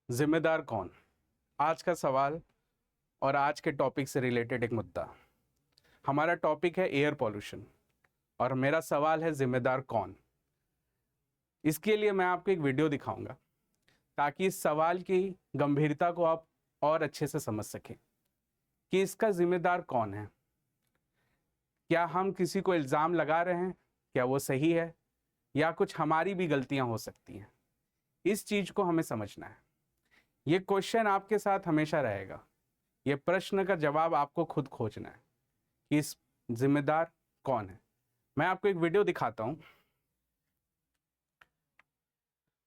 जिम्मेदार कौन? आज का सवाल और आज के टॉपिक से रिलेटेड एक मुद्दा। हमारा टॉपिक है एयर पॉल्यूशन और मेरा सवाल है जिम्मेदार कौन। इसके लिए मैं आपको एक वीडियो दिखाऊंगा ताकि इस सवाल की गंभीरता को आप और अच्छे से समझ सकें कि इसका जिम्मेदार कौन है। क्या हम किसी को इल्ज़ाम लगा रहे हैं? क्या वो सही है या कुछ हमारी भी गलतियां हो सकती हैं? इस चीज को हमें समझना है। ये क्वेश्चन आपके साथ हमेशा रहेगा। ये प्रश्न का जवाब आपको खुद खोजना है कि इस जिम्मेदार कौन है। मैं आपको एक वीडियो दिखाता हूं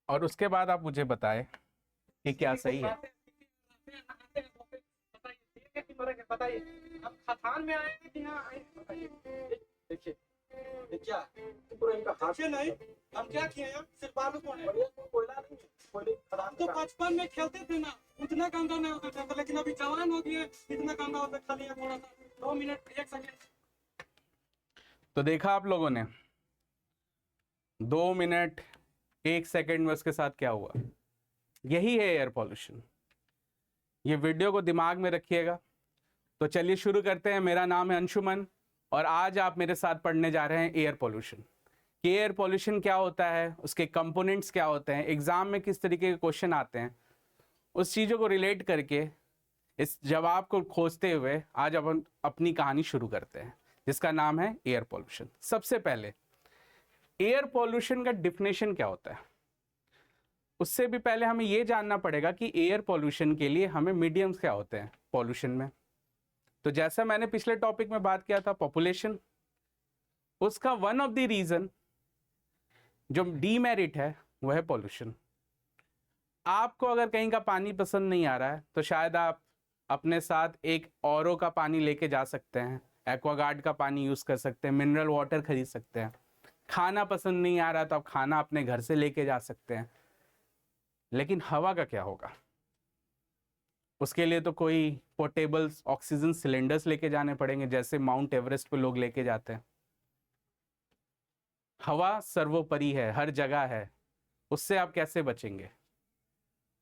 और उसके बाद आप मुझे बताएं कि क्या सही है। बताइए आप खतान में आए हैं कि यहाँ आए हैं? बताइए। देखिए क्या पूरा इनका हाथ से नहीं। हम क्या किए हैं? सिर्फ बालू कौन है? कोयला नहीं है, कोयले खदान। तो बचपन में खेलते थे ना, उतना गंदा नहीं होता था, लेकिन अभी जवान हो गए इतना गंदा होता। खाली है थोड़ा सा 2 मिनट 1 सेकंड। तो देखा आप लोगों ने 2 मिनट 1 सेकंड में उसके साथ क्या हुआ। यही है एयर पॉल्यूशन। ये वीडियो को दिमाग में रखिएगा। तो चलिए शुरू करते हैं। मेरा नाम है अंशुमन और आज आप मेरे साथ पढ़ने जा रहे हैं एयर पॉल्यूशन कि एयर पॉल्यूशन क्या होता है, उसके कंपोनेंट्स क्या होते हैं, एग्जाम में किस तरीके के क्वेश्चन आते हैं, उस चीज़ों को रिलेट करके इस जवाब को खोजते हुए आज अपन अपनी कहानी शुरू करते हैं जिसका नाम है एयर पॉल्यूशन। सबसे पहले एयर पॉल्यूशन का डिफिनेशन क्या होता है, उससे भी पहले हमें यह जानना पड़ेगा कि एयर पॉल्यूशन के लिए हमें मीडियम्स क्या होते हैं पॉल्यूशन में। तो जैसा मैंने पिछले टॉपिक में बात किया था पॉपुलेशन, उसका वन ऑफ द रीजन जो डीमेरिट है वह है पॉल्यूशन। आपको अगर कहीं का पानी पसंद नहीं आ रहा है तो शायद आप अपने साथ एक औरो का पानी लेके जा सकते हैं, एक्वागार्ड का पानी यूज कर सकते हैं, मिनरल वाटर खरीद सकते हैं। खाना पसंद नहीं आ रहा तो आप खाना अपने घर से लेके जा सकते हैं। लेकिन हवा का क्या होगा? उसके लिए तो कोई पोर्टेबल ऑक्सीजन सिलेंडर्स लेके जाने पड़ेंगे, जैसे माउंट एवरेस्ट पे लोग लेके जाते हैं। हवा सर्वोपरि है, हर जगह है, उससे आप कैसे बचेंगे?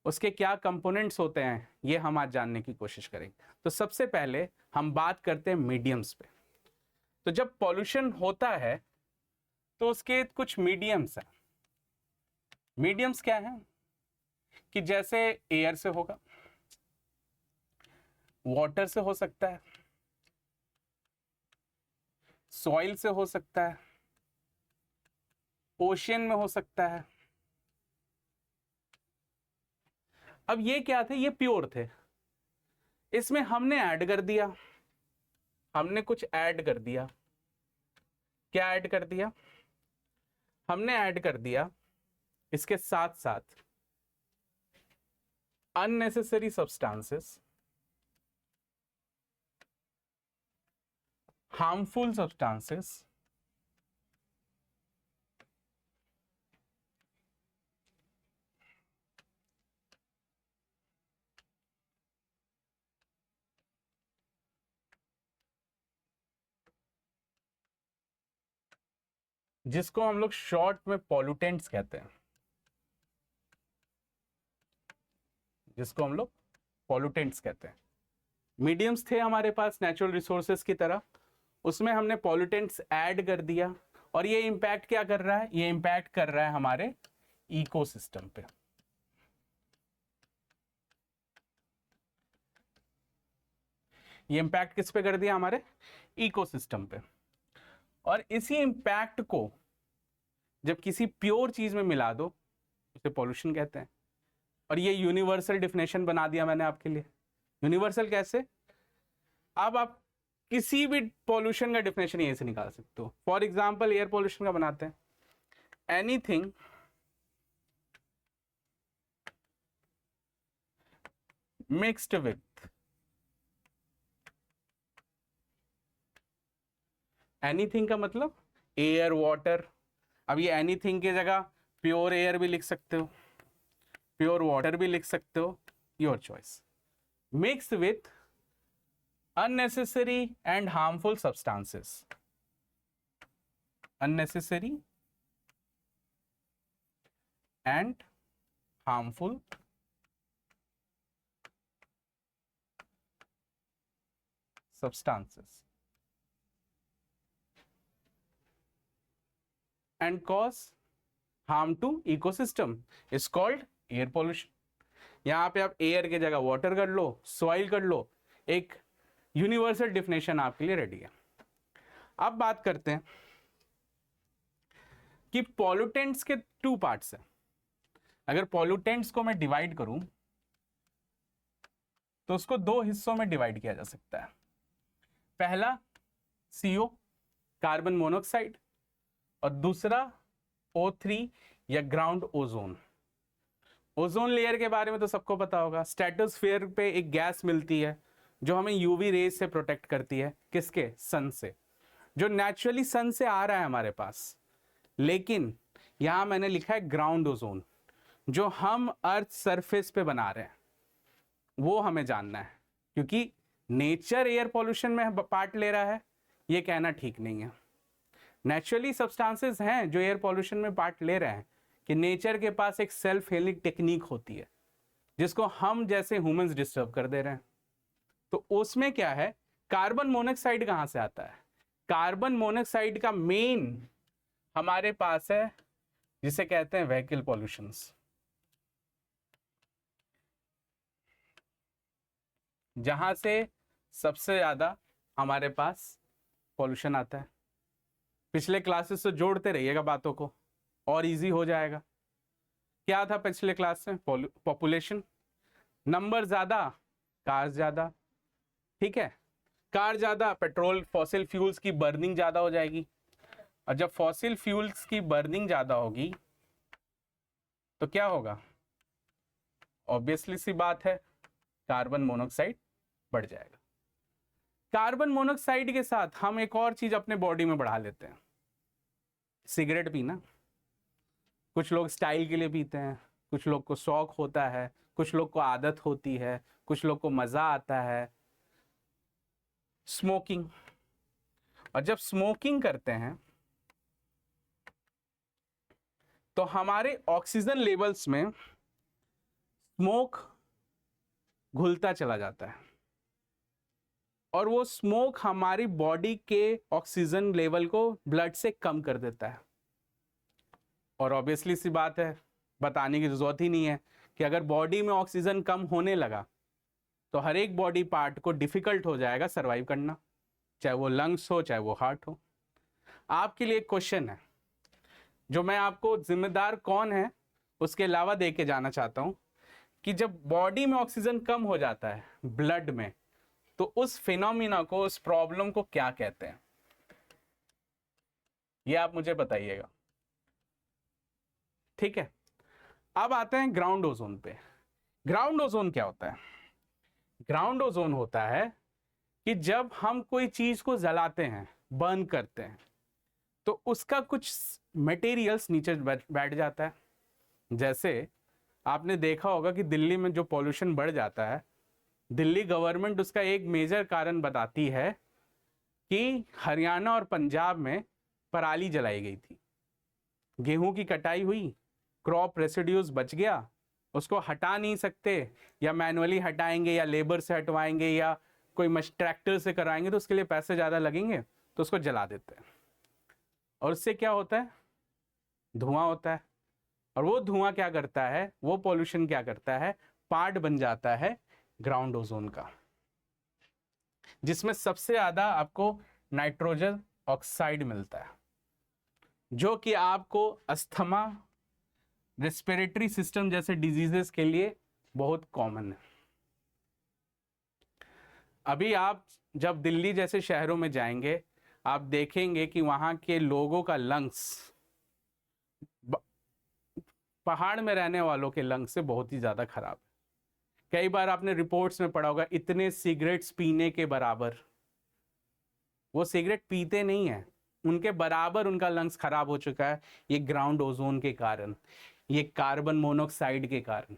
उसके क्या कंपोनेंट्स होते हैं ये हम आज जानने की कोशिश करेंगे। तो सबसे पहले हम बात करते हैं मीडियम्स पे। तो जब पॉल्यूशन होता है तो उसके कुछ मीडियम्स हैं। मीडियम्स क्या हैं कि जैसे एयर से होगा, वाटर से हो सकता है, सॉइल से हो सकता है, ओशियन में हो सकता है। अब ये क्या थे? ये प्योर थे। इसमें हमने ऐड कर दिया, हमने कुछ ऐड कर दिया। क्या ऐड कर दिया? हमने ऐड कर दिया इसके साथ साथ अननेसेसरी सब्सटेंसेस, हार्मफुल सब्सटेंसेस, जिसको हम लोग शॉर्ट में पॉल्यूटेंट्स कहते हैं, जिसको हम लोग पॉल्यूटेंट्स कहते हैं। मीडियम्स थे हमारे पास नेचुरल रिसोर्सेस की तरह, उसमें हमने पॉल्यूटेंट्स ऐड कर दिया। और ये इंपैक्ट क्या कर रहा है? ये इंपैक्ट कर रहा है हमारे इकोसिस्टम पे। ये इंपैक्ट किस पे कर दिया? हमारे इकोसिस्टम पे। और इसी इंपैक्ट को जब किसी प्योर चीज में मिला दो उसे पॉल्यूशन कहते हैं। और ये यूनिवर्सल डिफिनेशन बना दिया मैंने आपके लिए। यूनिवर्सल कैसे? अब आप किसी भी पॉल्यूशन का डिफिनेशन यहीं से निकाल सकते हो। फॉर एग्जाम्पल एयर पॉल्यूशन का बनाते हैं, एनीथिंग मिक्स्ड विथ, एनीथिंग का मतलब एयर वाटर। अब ये एनीथिंग की जगह प्योर एयर भी लिख सकते हो, प्योर वाटर भी लिख सकते हो, your choice. Mix with unnecessary and harmful substances, unnecessary and harmful substances and cause harm to ecosystem is called air pollution. यहां पे आप एयर की जगह वाटर कर लो, सॉइल कर लो, एक यूनिवर्सल डिफिनेशन आपके लिए रेडी है। अब बात करते हैं कि पॉल्यूटेंट्स के टू पार्ट्स हैं। अगर पॉल्यूटेंट्स को मैं डिवाइड करूं तो उसको दो हिस्सों में डिवाइड किया जा सकता है। पहला CO, कार्बन मोनोऑक्साइड, और दूसरा O3 या ग्राउंड ओजोन। ओजोन लेयर के बारे में तो सबको पता होगा। स्ट्रेटोस्फीयर पे एक गैस मिलती है जो हमें यूवी रेज से प्रोटेक्ट करती है। किसके? सन से, जो नेचुरली सन से आ रहा है हमारे पास। लेकिन यहां मैंने लिखा है ग्राउंड ओजोन, जो हम अर्थ सरफेस पे बना रहे हैं, वो हमें जानना है। क्योंकि नेचर एयर पॉल्यूशन में पार्ट ले रहा है, ये कहना ठीक नहीं है। नेचुरली सब्सटेंसेस हैं जो एयर पॉल्यूशन में पार्ट ले रहे हैं, कि नेचर के पास एक सेल्फ हीलिंग टेक्निक होती है जिसको हम जैसे ह्यूमंस डिस्टर्ब कर दे रहे हैं। तो उसमें क्या है, कार्बन मोनोऑक्साइड कहां से आता है? कार्बन मोनोऑक्साइड का मेन हमारे पास है जिसे कहते हैं व्हीकल पॉल्यूशंस, जहां से सबसे ज्यादा हमारे पास पॉल्यूशन आता है। पिछले क्लासेस से जोड़ते रहिएगा बातों को और इजी हो जाएगा। क्या था पिछले क्लास में? पॉपुलेशन, नंबर ज्यादा, कार ज्यादा। ठीक है, कार ज्यादा, पेट्रोल फॉसिल फ्यूल्स की बर्निंग ज्यादा हो जाएगी, और जब फॉसिल फ्यूल्स की बर्निंग ज्यादा होगी तो क्या होगा? ऑब्वियसली सी बात है, कार्बन मोनोऑक्साइड बढ़ जाएगा। कार्बन मोनोऑक्साइड के साथ हम एक और चीज अपने बॉडी में बढ़ा लेते हैं, सिगरेट पीना। कुछ लोग स्टाइल के लिए पीते हैं, कुछ लोग को शौक होता है, कुछ लोग को आदत होती है, कुछ लोग को मजा आता है। स्मोकिंग, और जब स्मोकिंग करते हैं तो हमारे ऑक्सीजन लेवल्स में स्मोक घुलता चला जाता है, और वो स्मोक हमारी बॉडी के ऑक्सीजन लेवल को ब्लड से कम कर देता है। और ऑब्वियसली सी बात है, बताने की जरूरत ही नहीं है कि अगर बॉडी में ऑक्सीजन कम होने लगा तो हर एक बॉडी पार्ट को डिफिकल्ट हो जाएगा सरवाइव करना, चाहे वो लंग्स हो, चाहे वो हार्ट हो। आपके लिए एक क्वेश्चन है जो मैं आपको जिम्मेदार कौन है उसके अलावा दे के जाना चाहता हूं, कि जब बॉडी में ऑक्सीजन कम हो जाता है ब्लड में, तो उस फिनोमिना को, उस प्रॉब्लम को क्या कहते हैं? ये आप मुझे बताइएगा। ठीक है, अब आते हैं ग्राउंड ओजोन पे। ग्राउंड ओजोन क्या होता है? ग्राउंड ओजोन होता है कि जब हम कोई चीज को जलाते हैं, बर्न करते हैं, तो उसका कुछ मटेरियल्स नीचे बैठ जाता है। जैसे आपने देखा होगा कि दिल्ली में जो पॉल्यूशन बढ़ जाता है, दिल्ली गवर्नमेंट उसका एक मेजर कारण बताती है कि हरियाणा और पंजाब में पराली जलाई गई थी, गेहूं की कटाई हुई, क्रॉप रेसिड्यूज बच गया, उसको हटा नहीं सकते, या मैनुअली हटाएंगे या लेबर से हटवाएंगे या कोई ट्रैक्टर से कराएंगे तो उसके लिए पैसे ज़्यादा लगेंगे, तो उसको जला देते हैं। और उससे क्या होता है? धुआं होता है। और वो धुआं क्या करता है, वो पॉल्यूशन क्या करता है, पार्ट बन जाता है ग्राउंड ओजोन का, जिसमें सबसे ज़्यादा आपको नाइट्रोजन ऑक्साइड मिलता है, जो कि आपको अस्थमा, रेस्पिरेटरी सिस्टम जैसे डिजीजेस के लिए बहुत कॉमन है। अभी आप जब दिल्ली जैसे शहरों में जाएंगे, आप देखेंगे कि वहां के लोगों का लंग्स पहाड़ में रहने वालों के लंग्स से बहुत ही ज्यादा खराब है। कई बार आपने रिपोर्ट्स में पढ़ा होगा, इतने सिगरेट्स पीने के बराबर, वो सिगरेट पीते नहीं है, उनके बराबर उनका लंग्स खराब हो चुका है। ये ग्राउंड ओजोन के कारण, ये कार्बन मोनोऑक्साइड के कारण।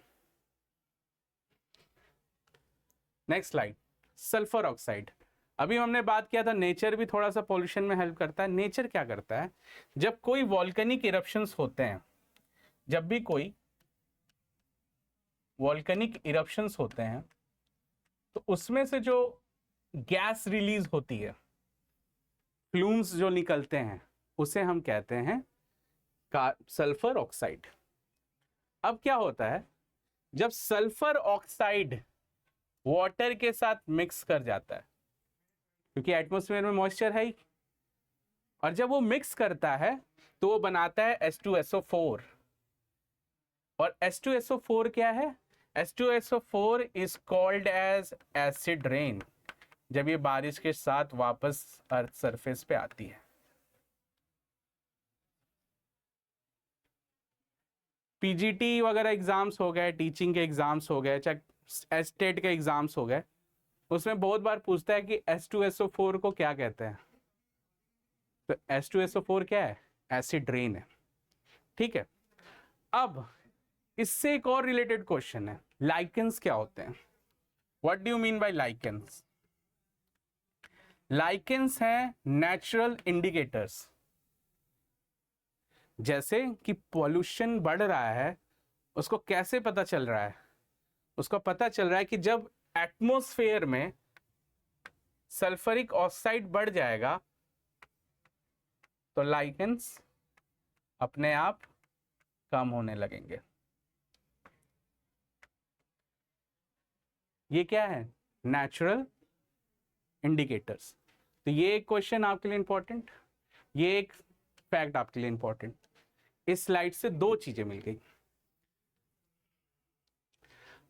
Next slide, sulphur oxide. अभी हमने बात किया था नेचर भी थोड़ा सा पॉल्यूशन में हेल्प करता है। नेचर क्या करता है, जब कोई वॉल्केनिक इरप्शंस होते हैं, जब भी कोई वॉल्केनिक इरप्शंस होते हैं, तो उसमें से जो गैस रिलीज होती है, फ्लूम्स जो निकलते हैं, उसे हम कहते हैं सल्फर ऑक्साइड। अब क्या होता है, जब सल्फर ऑक्साइड वाटर के साथ मिक्स कर जाता है, क्योंकि एटमॉस्फेयर में मॉइस्चर है ही, और जब वो मिक्स करता है तो वो बनाता है H2SO4। और H2SO4 क्या है? H2SO4 is called as acid rain, जब ये बारिश के साथ वापस अर्थ सरफेस पे आती है। पीजीटी वगैरह एग्जाम्स हो गए, टीचिंग के एग्जाम्स हो गए, चाहे स्टेट के एग्जाम्स हो गए, उसमें बहुत बार पूछता है कि H2SO4 को क्या कहते हैं। तो H2SO4 क्या है? एसिड रेन है। ठीक है, अब इससे एक और रिलेटेड क्वेश्चन है, लाइकेंस क्या होते हैं? What do you mean by lichens? Lichens हैं नेचुरल इंडिकेटर्स। जैसे कि पॉल्यूशन बढ़ रहा है, उसको कैसे पता चल रहा है? उसको पता चल रहा है कि जब एटमॉस्फेयर में सल्फरिक ऑक्साइड बढ़ जाएगा तो लाइकेंस अपने आप कम होने लगेंगे। ये क्या है? Natural indicators. तो ये एक क्वेश्चन आपके लिए इंपॉर्टेंट, ये एक फैक्ट आपके लिए इंपॉर्टेंट। इस स्लाइड से दो चीजें मिल गई।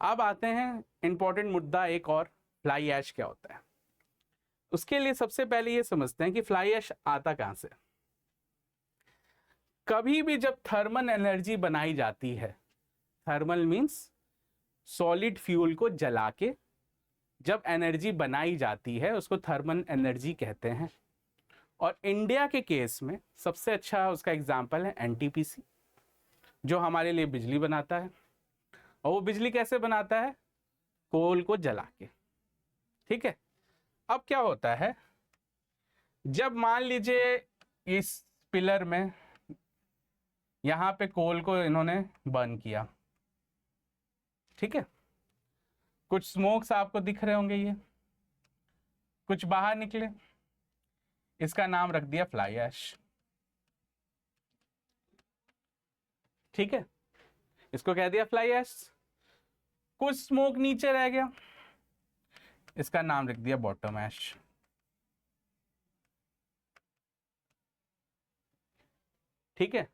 अब आते हैं इंपॉर्टेंट मुद्दा एक और, फ्लाई ऐश क्या होता है। उसके लिए सबसे पहले ये समझते हैं कि फ्लाई ऐश आता कहां से। कभी भी जब थर्मल एनर्जी बनाई जाती है, थर्मल मींस सॉलिड फ्यूल को जला के जब एनर्जी बनाई जाती है उसको थर्मल एनर्जी कहते हैं। और इंडिया के केस में सबसे अच्छा उसका एग्जांपल है एनटीपीसी, जो हमारे लिए बिजली बनाता है। और वो बिजली कैसे बनाता है? कोल को जला के। ठीक है, अब क्या होता है, जब मान लीजिए इस पिलर में यहां पे कोल को इन्होंने बर्न किया, ठीक है, कुछ स्मोक्स आपको दिख रहे होंगे, ये कुछ बाहर निकले, इसका नाम रख दिया फ्लाई ऐश। ठीक है, इसको कह दिया फ्लाई ऐश। कुछ स्मोक नीचे रह गया, इसका नाम रख दिया बॉटम ऐश। ठीक है,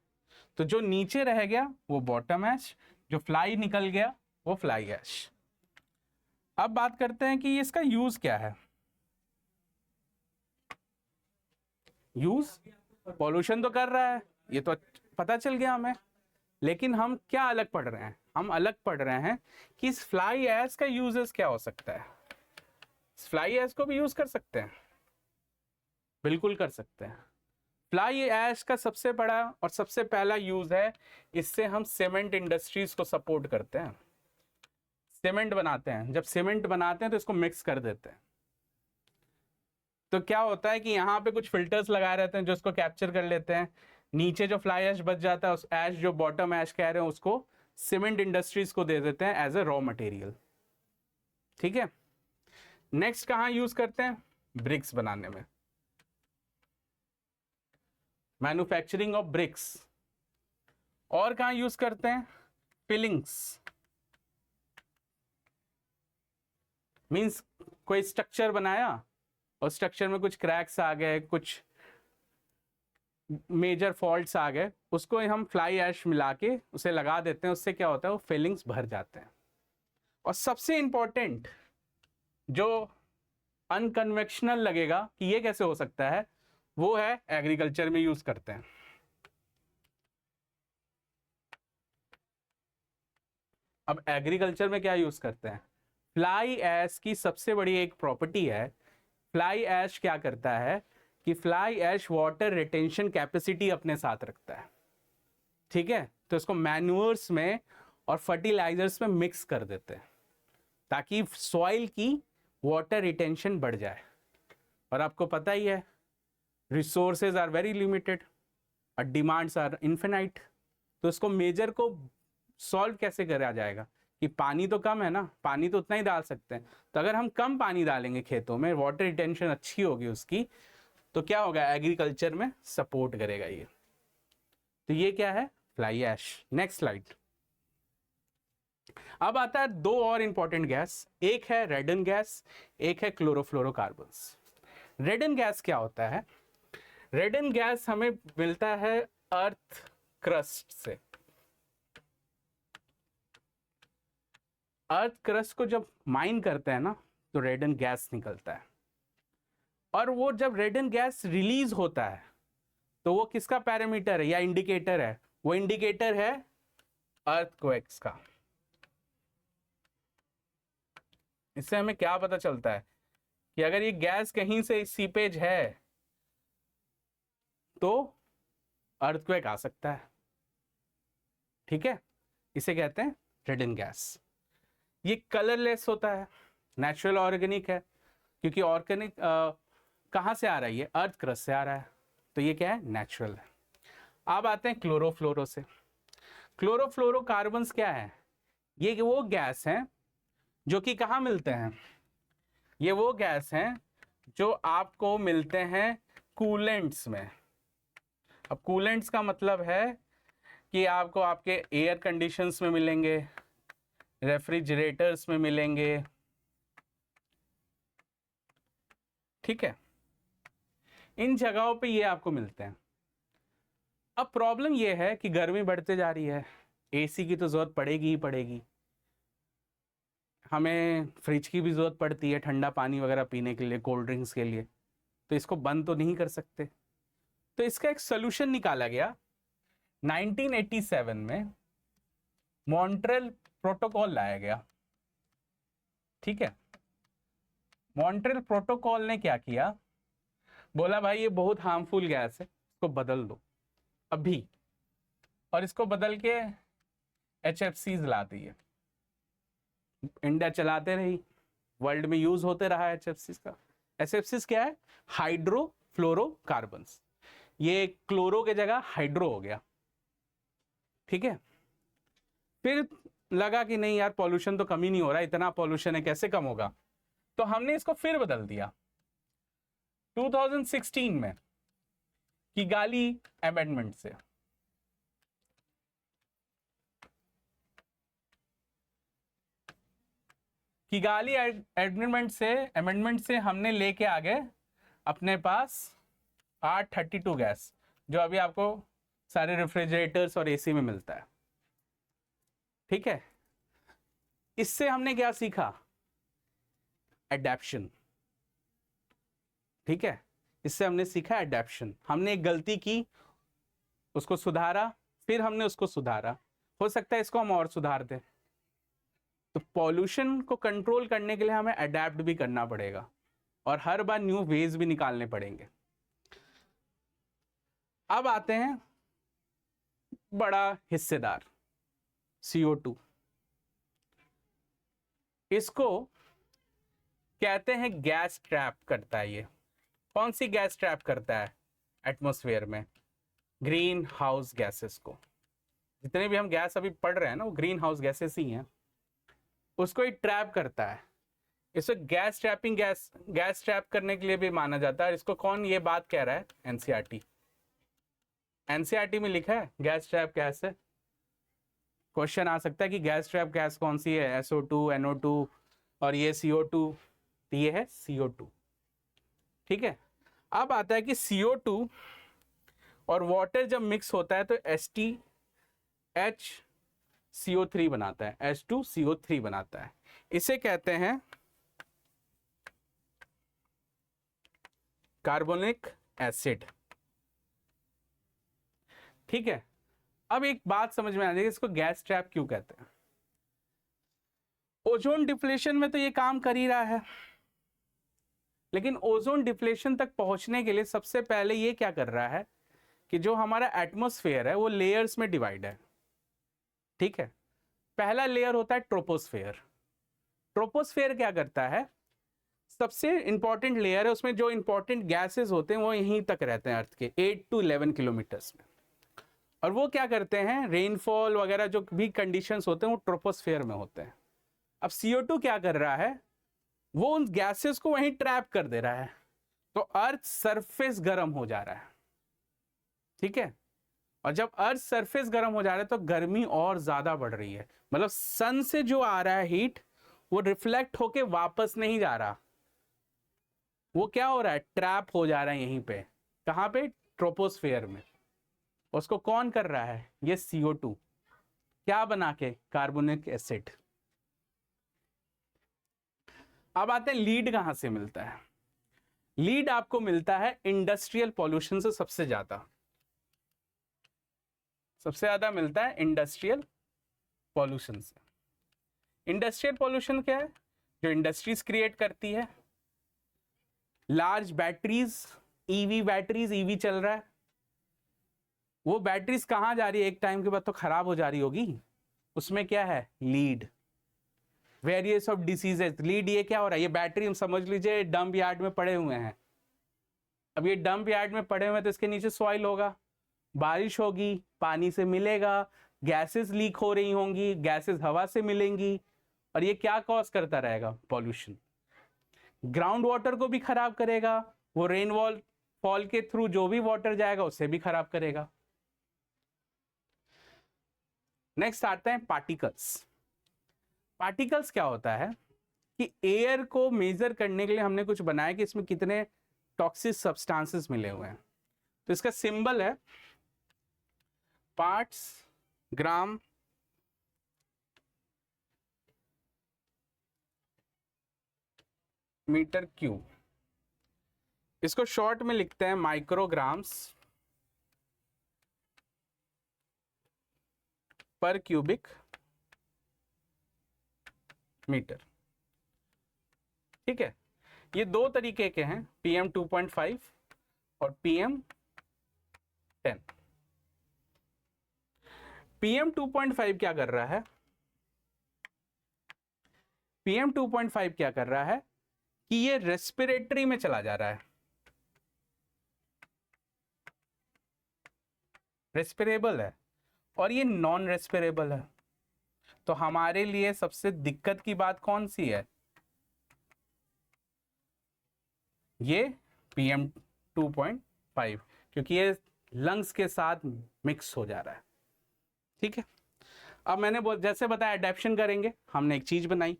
तो जो नीचे रह गया वो बॉटम ऐश, जो फ्लाई निकल गया वो फ्लाई ऐश। अब बात करते हैं कि इसका यूज क्या है। यूज, पॉल्यूशन तो कर रहा है, ये तो पता चल गया हमें, लेकिन हम क्या अलग पढ़ रहे हैं? हम अलग पढ़ रहे हैं कि इस फ्लाई ऐश का यूजेस क्या हो सकता है। फ्लाई ऐश को भी यूज कर सकते हैं, बिल्कुल कर सकते हैं। फ्लाई ऐश का सबसे बड़ा और सबसे पहला यूज है, इससे हम सीमेंट इंडस्ट्रीज को सपोर्ट करते हैं। सीमेंट बनाते हैं, जब सीमेंट बनाते हैं तो इसको मिक्स कर देते हैं। तो क्या होता है कि यहाँ पे कुछ फिल्टर्स लगाए रहते हैं जो इसको कैप्चर कर लेते हैं। नीचे जो फ्लाई ऐश बच जाता है, उस ऐश जो बॉटम ऐश कह रहे हैं, उसको सीमेंट इंडस्ट्रीज को दे देते हैं एज ए रॉ मटेरियल। ठीक है, नेक्स्ट कहाँ यूज करते हैं? ब्रिक्स बनाने में, मैन्युफैक्चरिंग ऑफ ब्रिक्स। और कहाँ यूज करते हैं? फिलिंग्स, मींस कोई स्ट्रक्चर बनाया और स्ट्रक्चर में कुछ क्रैक्स आ गए, कुछ मेजर फॉल्ट्स आ गए, उसको हम फ्लाई ऐश मिला के उसे लगा देते हैं। उससे क्या होता है? वो फिलिंग्स भर जाते हैं। और सबसे इंपॉर्टेंट, जो अनकन्वेंशनल लगेगा कि ये कैसे हो सकता है, वो है एग्रीकल्चर में यूज करते हैं। अब एग्रीकल्चर में क्या यूज करते हैं? फ्लाई ऐश की सबसे बड़ी एक प्रॉपर्टी है, फ्लाई ऐश क्या करता है कि fly ash water retention capacity अपने साथ रखता है। ठीक है, तो इसको मैन्यूअर्स में और फर्टिलाइजर्स में मिक्स कर देते हैं ताकि सॉइल की वाटर रिटेंशन बढ़ जाए। और आपको पता ही है, रिसोर्सेज आर वेरी लिमिटेड और डिमांड्स आर इन्फिनाइट। तो इसको मेजर को सॉल्व कैसे करा जाएगा कि पानी तो कम है ना, पानी तो उतना ही डाल सकते हैं। तो अगर हम कम पानी डालेंगे खेतों में, वाटर रिटेंशन अच्छी होगी उसकी, तो क्या होगा, एग्रीकल्चर में सपोर्ट करेगा ये। तो ये क्या है, फ्लाई ऐश। Next slide. अब आता है दो और इंपॉर्टेंट गैस, एक है रेडन गैस, एक है क्लोरोफ्लोरोकार्बन्स। रेडन गैस क्या होता है, रेडन गैस हमें मिलता है अर्थ क्रस्ट से। अर्थ क्रस्ट को जब माइन करते हैं ना, तो रेडन गैस निकलता है। और वो जब रेडन गैस रिलीज होता है, तो वो किसका पैरामीटर है या इंडिकेटर है, वो इंडिकेटर है अर्थक्वेक्स का। इससे हमें क्या पता चलता है कि अगर ये गैस कहीं से सीपेज है तो अर्थक्वेक आ सकता है। ठीक है, इसे कहते हैं रेडन गैस। ये कलरलेस होता है, नेचुरल ऑर्गेनिक है, क्योंकि ऑर्गेनिक कहाँ से आ रहा है, ये अर्थ क्रस्ट से आ रहा है, तो ये क्या है, नेचुरल है। अब आते हैं क्लोरोफ्लोरो से। क्लोरोफ्लोरोकार्बन्स क्या है, ये वो गैस हैं जो कि कहाँ मिलते हैं, ये वो गैस हैं जो आपको मिलते हैं कूलेंट्स में। अब कूलेंट्स का मतलब है कि आपको आपके एयर कंडीशंस में मिलेंगे, रेफ्रिजरेटर्स में मिलेंगे। ठीक है, इन जगहों पे ये आपको मिलते हैं। अब प्रॉब्लम ये है कि गर्मी बढ़ते जा रही है, एसी की तो जरूरत पड़ेगी ही पड़ेगी, हमें फ्रिज की भी जरूरत पड़ती है ठंडा पानी वगैरह पीने के लिए, कोल्ड ड्रिंक्स के लिए, तो इसको बंद तो नहीं कर सकते। तो इसका एक सोल्यूशन निकाला गया 1987 में, मॉन्ट्रियल प्रोटोकॉल लाया गया। ठीक है, मॉन्ट्रियल प्रोटोकॉल ने क्या किया, बोला भाई ये बहुत हार्मफुल गैस है, इसको बदल दो अभी, और इसको बदल के HFCs ला दी है। इंडिया चलाते रही, वर्ल्ड में यूज होते रहा HFCs का। HFCs क्या है, हाइड्रोफ्लोरोकार्बन्स। ये क्लोरो के जगह हाइड्रो हो गया। ठीक है, फिर लगा कि नहीं यार पॉल्यूशन तो कम ही नहीं हो रहा, इतना पॉल्यूशन है कैसे कम होगा, तो हमने इसको फिर बदल दिया 2016 में किगाली अमेंडमेंट से। किगाली अमेंडमेंट से हमने लेके आ गए अपने पास R32 गैस, जो अभी आपको सारे रेफ्रिजरेटर्स और एसी में मिलता है। ठीक है, इससे हमने क्या सीखा, एडेप्शन। ठीक है, इससे हमने सीखा एडेप्शन। हमने एक गलती की, उसको सुधारा, फिर हमने उसको सुधारा, हो सकता है इसको हम और सुधार दें। तो पॉल्यूशन को कंट्रोल करने के लिए हमें अडेप्ट भी करना पड़ेगा और हर बार न्यू वेज भी निकालने पड़ेंगे। अब आते हैं बड़ा हिस्सेदार, CO2। इसको कहते हैं गैस ट्रैप करता है। ये कौन सी गैस ट्रैप करता है एटमॉस्फेयर में, ग्रीन हाउस गैसेस को। जितने भी हम गैस अभी पढ़ रहे हैं ना, वो ग्रीन हाउस गैसेस ही हैं, उसको ही ट्रैप करता है। इसे गैस ट्रैप करने के लिए भी माना जाता है। इसको कौन ये बात कह रहा है, एनसीईआरटी में लिखा है गैस ट्रैप गैस है। क्वेश्चन आ सकता है कि गैस ट्रैप गैस कौन सी है, SO2, NO2 और ये CO2, ये है CO2। ठीक है, अब आता है कि CO2 और वाटर जब मिक्स होता है तो HCO3 बनाता है, H2CO3 बनाता है। इसे कहते हैं कार्बोनिक एसिड। ठीक है, अब एक बात समझ में आ जाएगी, इसको गैस ट्रैप क्यों कहते हैं। ओजोन डिप्लेशन में तो ये काम कर ही रहा है, लेकिन ओजोन डिप्लेशन तक पहुंचने के लिए सबसे पहले ये क्या कर रहा है कि जो हमारा एटमॉस्फेयर है वो लेयर्स में डिवाइड है। ठीक है, पहला लेयर होता है ट्रोपोस्फेयर। ट्रोपोस्फेयर क्या करता है, सबसे इंपॉर्टेंट लेयर है, उसमें जो इंपॉर्टेंट गैसेस होते हैं वो यहीं तक रहते हैं अर्थ के 8 to 11 किलोमीटर्स में। और वो क्या करते हैं, रेनफॉल वगैरह जो भी कंडीशंस होते हैं वो ट्रोपोस्फेयर में होते हैं। अब CO2 क्या कर रहा है, वो उन गैसेस को वहीं ट्रैप कर दे रहा है, तो अर्थ सरफेस गर्म हो जा रहा है। ठीक है, और जब अर्थ सरफेस गर्म हो जा रहा है तो गर्मी और ज्यादा बढ़ रही है, मतलब सन से जो आ रहा है हीट वो रिफ्लेक्ट होके वापस नहीं जा रहा, वो क्या हो रहा है, ट्रैप हो जा रहा है यहीं पे। कहां पे, ट्रोपोस्फेयर में। उसको कौन कर रहा है, ये CO2, क्या बना के, कार्बोनिक एसिड। अब आते हैं लीड कहां से मिलता है। लीड आपको मिलता है इंडस्ट्रियल पॉल्यूशन से, सबसे ज्यादा मिलता है इंडस्ट्रियल पॉल्यूशन से। इंडस्ट्रियल पॉल्यूशन क्या है, जो इंडस्ट्रीज क्रिएट करती है। Large batteries, EV batteries, EV चल रहा है, वो बैटरीज कहां जा रही है, एक टाइम के बाद तो खराब हो जा रही होगी, उसमें क्या है, lead. Various of diseases, lead. ये क्या हो रहा है, ये बैटरी हम समझ लीजिए डंप यार्ड में पड़े हुए हैं। अब ये डंप यार्ड में पड़े हुए हैं तो इसके नीचे सॉइल होगा, बारिश होगी, पानी से मिलेगा, गैसेस लीक हो रही होंगी, गैसेस हवा से मिलेंगी, और ये क्या कॉज करता रहेगा, पॉल्यूशन। ग्राउंड वाटर को भी खराब करेगा, वो रेन फॉल के थ्रू जो भी वाटर जाएगा उससे भी खराब करेगा। नेक्स्ट आते हैं पार्टिकल्स। पार्टिकल्स क्या होता है कि एयर को मेजर करने के लिए हमने कुछ बनाया कि इसमें कितने टॉक्सिक सब्सटेंसेस मिले हुए हैं। तो इसका सिंबल है पार्ट्स ग्राम मीटर क्यूब। इसको शॉर्ट में लिखते हैं माइक्रोग्राम्स पर क्यूबिक मीटर। ठीक है, ये दो तरीके के हैं, PM 2.5 और PM 10। PM 2.5 क्या कर रहा है, PM 2.5 क्या कर रहा है कि ये रेस्पिरेटरी में चला जा रहा है, रेस्पिरेबल है, और ये नॉन रेस्पिरेबल है। तो हमारे लिए सबसे दिक्कत की बात कौन सी है, ये PM 2.5, क्योंकि ये लंग्स के साथ मिक्स हो जा रहा है। ठीक है, अब मैंने जैसे बताया एडेप्शन करेंगे, हमने एक चीज बनाई।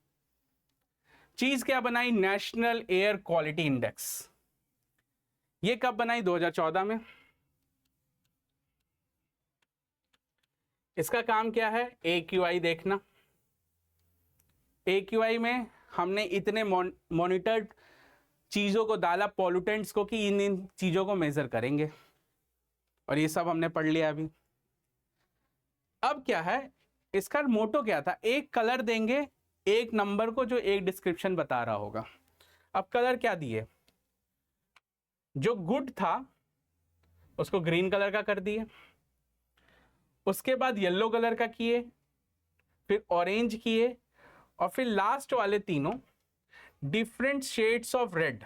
चीज क्या बनाई, नेशनल एयर क्वालिटी इंडेक्स। ये कब बनाई, 2014 में। इसका काम क्या है, AQI देखना। AQI में हमने इतने मॉनिटर्ड चीजों को डाला, पॉल्यूटेंट्स को, कि इन चीजों को मेजर करेंगे, और ये सब हमने पढ़ लिया अभी। अब क्या है, इसका मोटो क्या था, एक कलर देंगे एक नंबर को जो एक डिस्क्रिप्शन बता रहा होगा। अब कलर क्या दिए, जो गुड था उसको ग्रीन कलर का कर दिए, उसके बाद येलो कलर का किए, फिर ऑरेंज किए, और फिर लास्ट वाले तीनों डिफरेंट शेड्स ऑफ रेड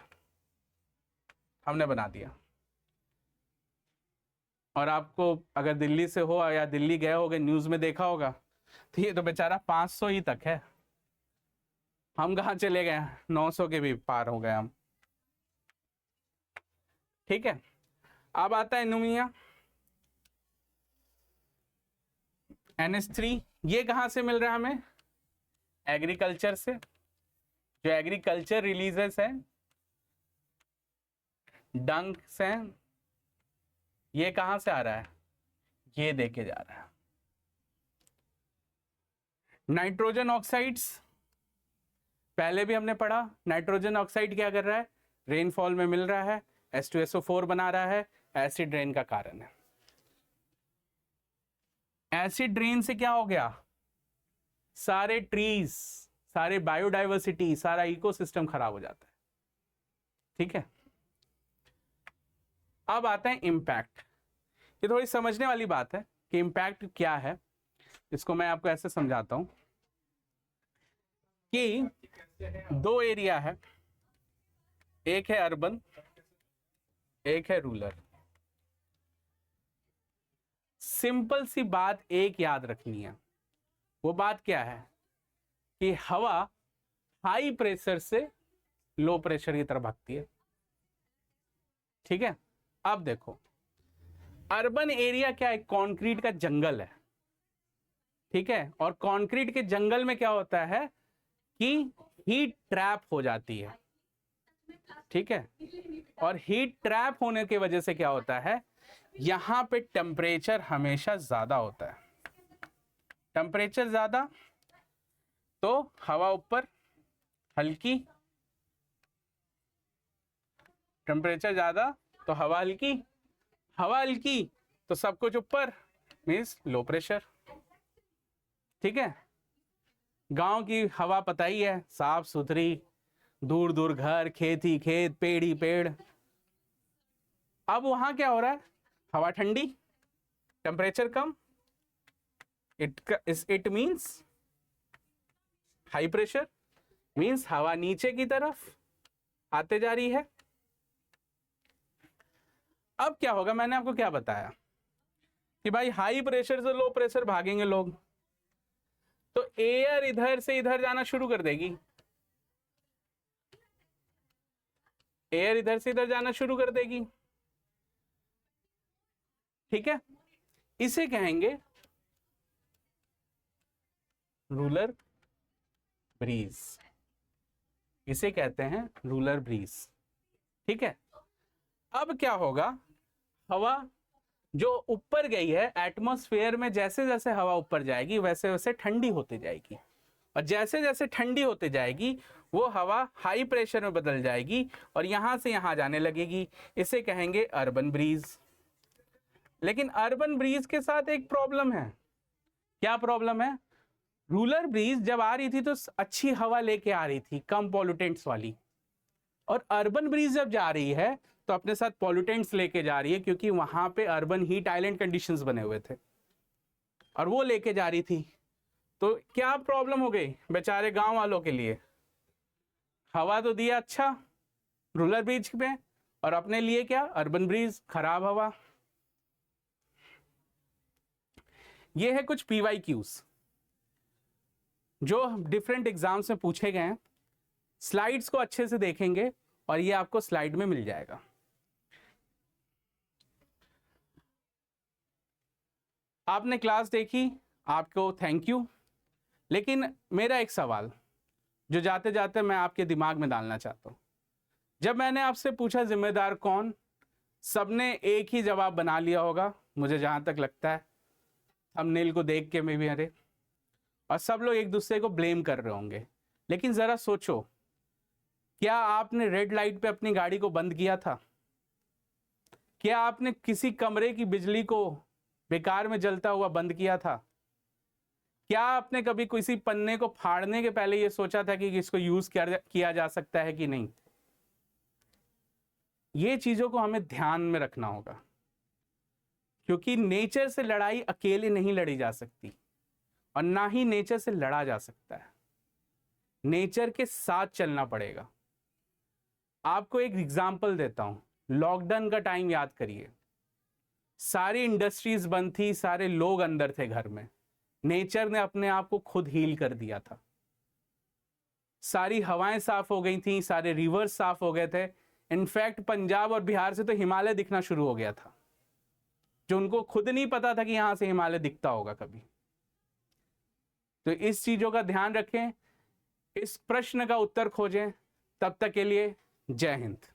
हमने बना दिया। और आपको अगर दिल्ली से हो या दिल्ली गए होगे, न्यूज में देखा होगा, तो ये तो बेचारा 500 ही तक है, हम कहाँ चले गए, 900 के भी पार हो गए हम। ठीक है, अब आता है एनुमिया, NH3। ये कहां से मिल रहा है हमें, एग्रीकल्चर से, जो एग्रीकल्चर रिलीजेस है डंक से। ये कहां से आ रहा है, ये देके जा रहा है। नाइट्रोजन ऑक्साइड्स, पहले भी हमने पढ़ा, नाइट्रोजन ऑक्साइड क्या कर रहा है, रेनफॉल में मिल रहा है, H2SO4 बना रहा है, एसिड रेन का कारण है। एसिड रेन से क्या हो गया, सारे ट्रीज, सारे बायोडाइवर्सिटी, सारा इकोसिस्टम खराब हो जाता है। ठीक है, अब आता है इम्पैक्ट। ये थोड़ी समझने वाली बात है कि इम्पैक्ट क्या है। इसको मैं आपको ऐसे समझाता हूं कि दो एरिया है, एक है अर्बन, एक है रूरल। सिंपल सी बात एक याद रखनी है। वो बात क्या है कि हवा हाई प्रेशर से लो प्रेशर की तरफ भागती है। ठीक है, अब देखो अर्बन एरिया क्या है, कंक्रीट का जंगल है। ठीक है, और कंक्रीट के जंगल में क्या होता है कि हीट ट्रैप हो जाती है। ठीक है, और हीट ट्रैप होने की वजह से क्या होता है, यहां पे टेम्परेचर हमेशा ज्यादा होता है। टेम्परेचर ज्यादा तो हवा ऊपर हल्की, टेम्परेचर ज्यादा तो हवा हल्की, हवा हल्की तो सब कुछ ऊपर, मीन्स लो प्रेशर। ठीक है, गांव की हवा पता ही है, साफ सुथरी, दूर दूर घर, खेत ही खेत, पेड़ ही पेड़। अब वहां क्या हो रहा है, हवा ठंडी, temperature come, it means high pressure, means हवा नीचे की तरफ आते जा रही है। अब क्या होगा, मैंने आपको क्या बताया कि भाई हाई प्रेशर से लो प्रेशर भागेंगे लोग, तो एयर इधर से इधर जाना शुरू कर देगी, एयर इधर से इधर जाना शुरू कर देगी। ठीक है, इसे कहेंगे रूलर ब्रीज, इसे कहते हैं रूलर ब्रीज। ठीक है, अब क्या होगा, हवा जो ऊपर गई है एटमॉस्फेयर में, जैसे जैसे हवा ऊपर जाएगी वैसे वैसे ठंडी होती जाएगी, और जैसे जैसे ठंडी होती जाएगी वो हवा हाई प्रेशर में बदल जाएगी और यहां से यहां जाने लगेगी। इसे कहेंगे अर्बन ब्रीज। लेकिन अर्बन ब्रीज के साथ एक प्रॉब्लम है। क्या प्रॉब्लम है, रूलर ब्रीज जब आ रही थी तो अच्छी हवा लेके आ रही थी, कम पॉल्यूटेंट्स वाली, और अर्बन ब्रीज जब जा रही है तो अपने साथ पॉल्यूटेंट्स लेके जा रही है, क्योंकि वहां पे अर्बन हीट आइलैंड कंडीशंस बने हुए थे और वो लेके जा रही थी। तो क्या प्रॉब्लम हो गई बेचारे गांव वालों के लिए, हवा तो दिया अच्छा रूलर ब्रिज में, और अपने लिए क्या, अर्बन ब्रिज खराब हवा। ये है कुछ PYQs जो डिफरेंट एग्जाम्स में पूछे गए हैं। स्लाइड्स को अच्छे से देखेंगे और ये आपको स्लाइड में मिल जाएगा। आपने क्लास देखी, आपको थैंक यू। लेकिन मेरा एक सवाल जो जाते जाते मैं आपके दिमाग में डालना चाहता हूं, जब मैंने आपसे पूछा जिम्मेदार कौन, सबने एक ही जवाब बना लिया होगा मुझे जहां तक लगता है, थंबनेल को देख के मैं भी, अरे, और सब लोग एक दूसरे को ब्लेम कर रहे होंगे। लेकिन जरा सोचो, क्या आपने रेड लाइट पे अपनी गाड़ी को बंद किया था? क्या आपने किसी कमरे की बिजली को बेकार में जलता हुआ बंद किया था? क्या आपने कभी किसी पन्ने को फाड़ने के पहले ये सोचा था कि इसको यूज किया जा सकता है कि नहीं? ये चीजों को हमें ध्यान में रखना होगा, क्योंकि नेचर से लड़ाई अकेले नहीं लड़ी जा सकती और ना ही नेचर से लड़ा जा सकता है, नेचर के साथ चलना पड़ेगा। आपको एक एग्जांपल देता हूं, लॉकडाउन का टाइम याद करिए, सारी इंडस्ट्रीज बंद थी, सारे लोग अंदर थे घर में, नेचर ने अपने आप को खुद हील कर दिया था। सारी हवाएं साफ हो गई थी, सारे रिवर्स साफ हो गए थे। इनफैक्ट पंजाब और बिहार से तो हिमालय दिखना शुरू हो गया था, जो उनको खुद नहीं पता था कि यहां से हिमालय दिखता होगा कभी। तो इस चीजों का ध्यान रखें, इस प्रश्न का उत्तर खोजें। तब तक के लिए जय हिंद।